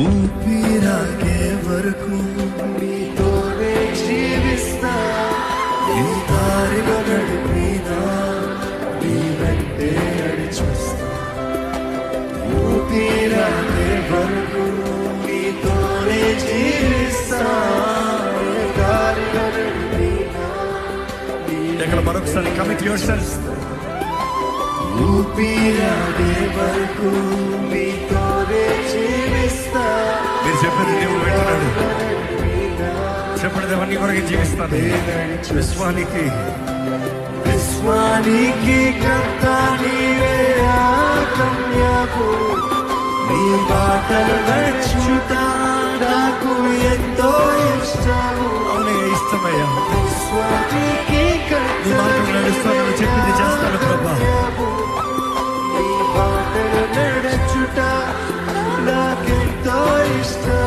ఊపిరాగే వరకు నీతోనే జీవిస్తా, ఈ దారిలో నడిపినా నీ వెంటే నడిచొస్తా. ఊపిరాగే వరకు నీతోనే జీవిస్తా, ఈ దారిలో నడిపినా. ఇక్కడ మరొకసారి కమిట్ యువర్ సెల్ఫ్. ఊపిరాగే వరకు నీతోనే జీవిస్తా. మీరు చెప్పేది దేవుడు వింటున్నాడు. చెప్పండి, దేవాన్ని కొరకు జీవిస్తాను. విశ్వానికి కర్త నీవే, ఆగమ్యము నీ బాటలు నడుచుట నాకు ఎంతో ఇష్టము. అవునే ఇష్టమయ్యా. విశ్వానికి నీ మార్గం నడుస్తాను, చెప్పింది చేస్తాను ప్రభా. నీ బాటలు నడుచుట నాకెంతో ఇష్టం.